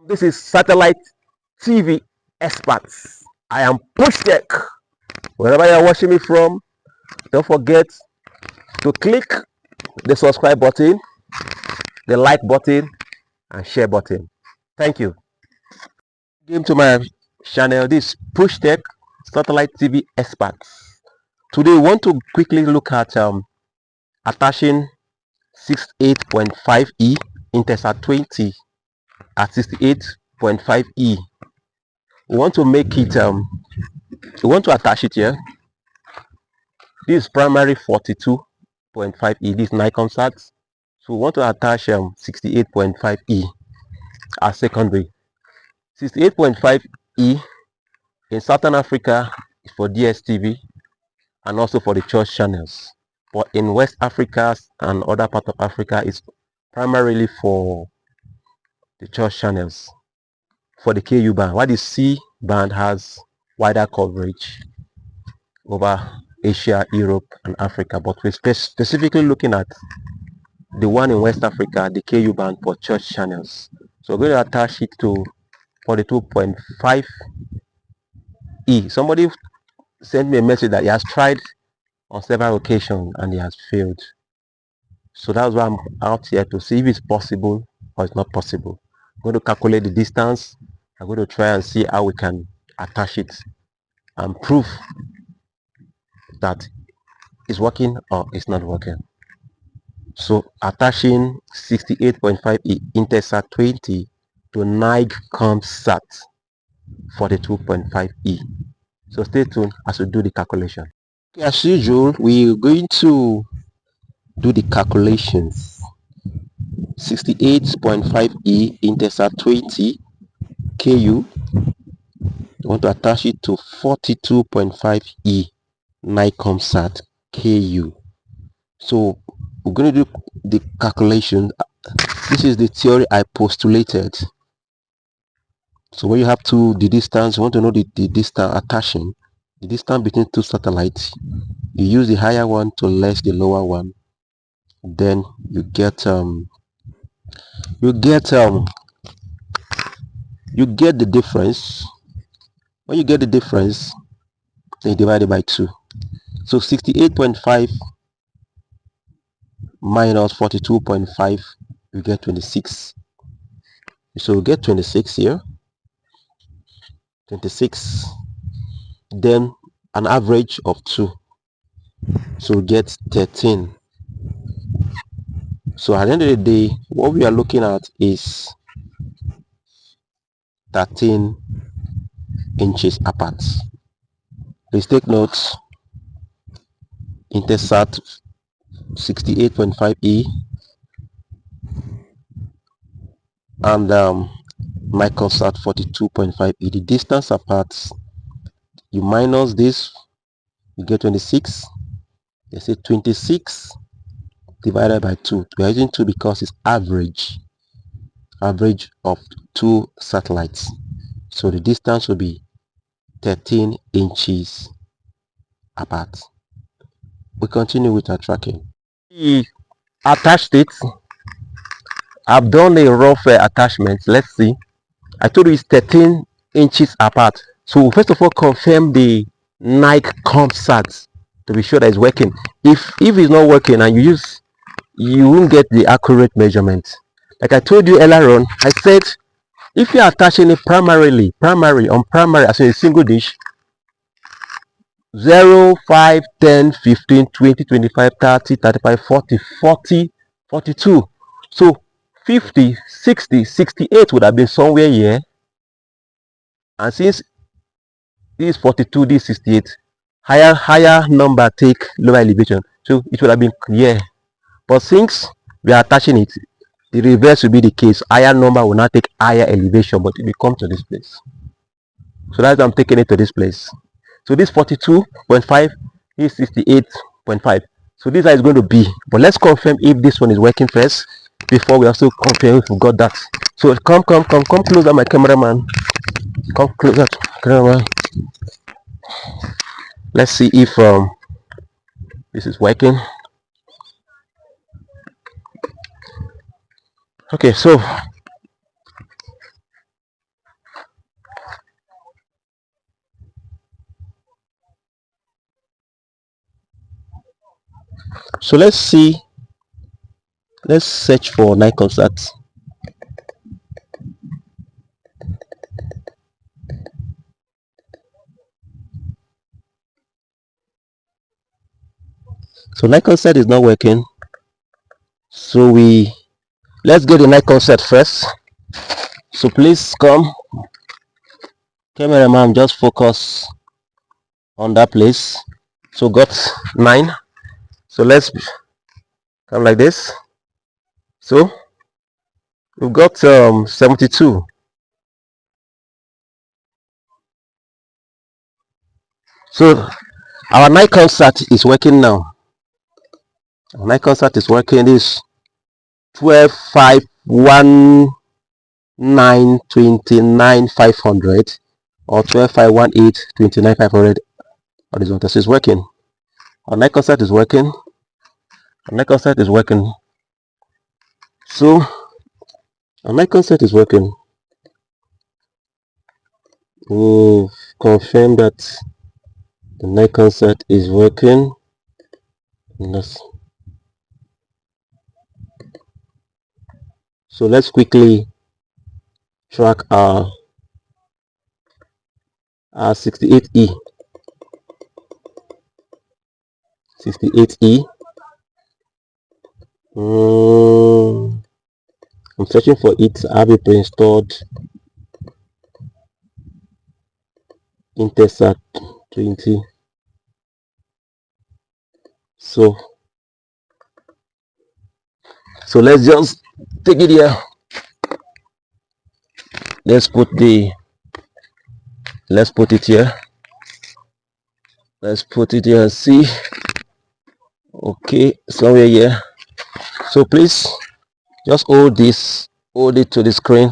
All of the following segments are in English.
This is Satellite TV Experts. I am Push Tech. Wherever you're watching me from, don't forget to click the subscribe button, the like button, and share button. Thank you. Welcome to my channel. This is Push Tech Satellite TV Experts. Today, we want to quickly look at attaching 68.5E Intelsat 20 at 68.5E. We want to make it we want to attach it here. This is primary 42.5E. This is Nigcomsat. So we want to attach 68.5E as secondary. 68.5E in Southern Africa is for DSTV and also for the church channels. But in West Africa and other parts of Africa, it's primarily for the church channels, for the KU band. While the C band has wider coverage over Asia, Europe, and Africa. But we're specifically looking at the one in West Africa, the KU band for church channels. So we're going to attach it to 42.5E. Somebody sent me a message that he has tried on several occasions and he has failed. So that's why I'm out here to see if it's possible or it's not possible. I'm going to calculate the distance. I'm going to try and see how we can attach it and prove that it's working or it's not working. So attaching 68.5E Intelsat 20 to Nigcomsat 42.5E. So stay tuned as we do the calculation. As usual, we're going to do the calculations. 68.5E Intelsat 20 KU. I want to attach it to 42.5E Nigcomsat KU. So we're going to do the calculation. This is the theory I postulated. So when you have the distance, you want to know the distance attaching, the distance between two satellites. You use the higher one to less the lower one. Then you get the difference. When you get the difference, then you divide it by 2. So 68.5 minus 42.5, you get 26. So we get 26 here. 26. Then an average of 2. So we get 13. So at the end of the day, what we are looking at is 13 inches apart. Please take notes. Intelsat 68.5E and Nigcomsat 42.5E. The distance apart, you minus this, you get 26. They say 26 divided by 2. We are using 2 because it's average of 2 satellites. So the distance will be 13 inches apart. We continue with our tracking. We attached it. I've done a rough attachment. Let's see. I told you it's 13 inches apart. So first of all, confirm the Nigcomsat to be sure that it's working. If it's not working and you won't get the accurate measurement. Like I told you earlier on, I said if you're attaching it primary as in a single dish, 0, 5, 10, 15, 20, 25, 30, 35, 40, 40, 42. So 50, 60, 68 would have been somewhere here. And since this is 42, this is 68, higher number take lower elevation. So it would have been here. But since we are attaching it, the reverse will be the case. Higher number will not take higher elevation, but it will come to this place. So that's why I'm taking it to this place. So this 42.5 is 68.5. So this is going to be. But let's confirm if this one is working first before we also confirm if we got that. So come closer, my cameraman. Come closer, cameraman. Let's see if this is working. Okay, so So let's search for Nigcomsat. So Nigcomsat is not working. So let's get the Nigcomsat first. So please come, cameraman, just focus on that place. So got 9. So let's come like this. So we've got 72. So our Nigcomsat is working now. Our Nigcomsat is working. This 12.519.29.500 or 12.518.29.500 horizontal. So it's working. Our Nigcomsat is working. Our Nigcomsat is working. So our Nigcomsat is working. We'll confirm that the Nigcomsat is working. Yes. So let's quickly track our 68E. 68E. I'm searching for it. I have it pre-installed. Intersat 20. So let's just take it here. Let's put it here. Let's put it here and see. Okay, somewhere here. So please just hold it to the screen,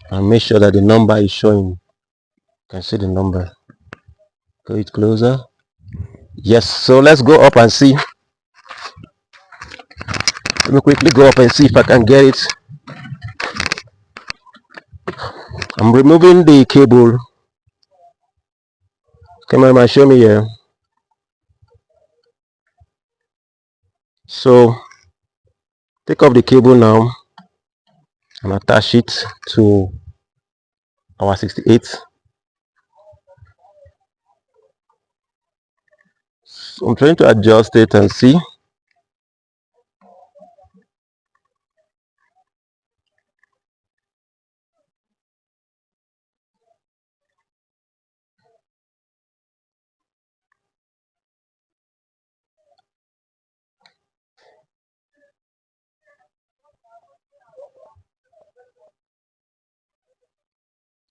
and make sure that the number is showing. You can see the number. Go it closer. Yes, so let's go up and see. Let me quickly go up and see if I can get it. I'm removing the cable. Cameraman, show me here. So take off the cable now and attach it to our 68. So I'm trying to adjust it and see.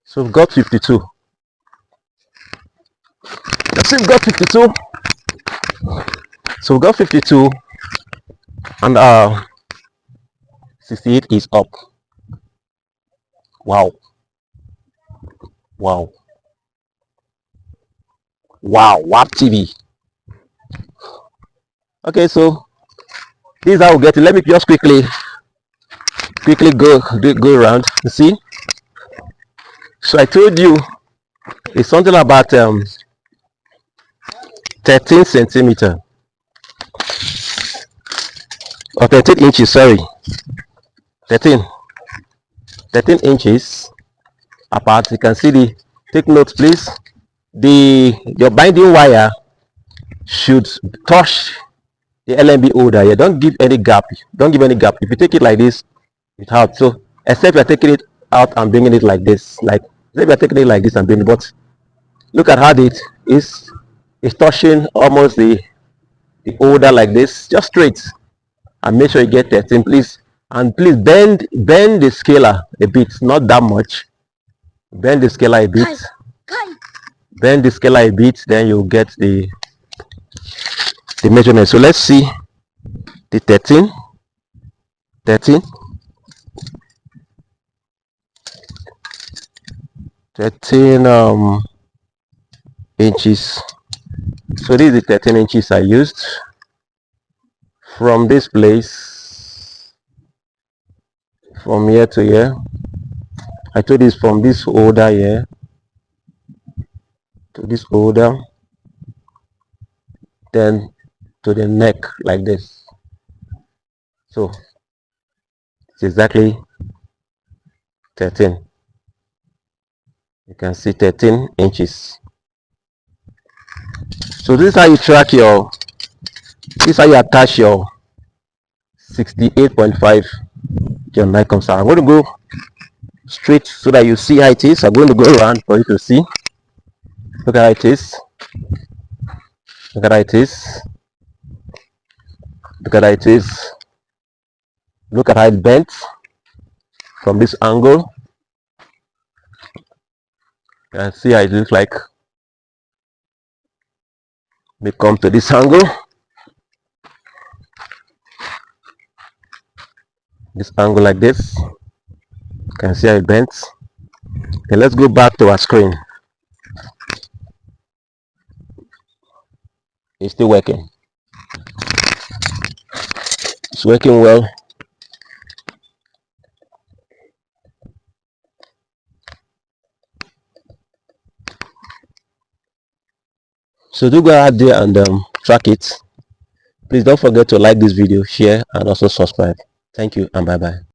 So we've got 52. Let's see, we've got 52. So we've got 52 and 68 is up. Wow. Wow. WAP TV. Okay, so this is how we get it. Let me just quickly go around. You see, so I told you it's something about 13 centimeter or 13 inches, sorry, 13 inches apart. You can see the, take note please, your binding wire should touch the LNB holder. You don't give any gap. If you take it like this, it's out. So except you're taking it out and bringing it like this, like if you're taking it like this and bringing it, but look at how it is. It's touching almost the holder like this, just straight, and make sure you get 13, please. And please bend the scaler a bit, not that much. Bend the scaler a bit. Bend the scaler a bit, then you'll get the measurement. So let's see the 13 inches. So this is the 13 inches I used from this place, from here to here. I told this from this holder here to this holder. then to the neck like this. So it's exactly 13. You can see 13 inches. So this is how you track your, this is how you attach your 68.5 to your Nigcomsat. I'm going to go straight so that you see how it is. I'm going to go around for you to see. Look at how it is. Look at how it is. Look at how it is. Look at how it bent from this angle. You can see how it looks like. We come to this angle. This angle like this. You can see how it bends. Okay, let's go back to our screen. It's still working. It's working well. So do go out there and track it. Please don't forget to like this video, share, and also subscribe. Thank you and bye bye.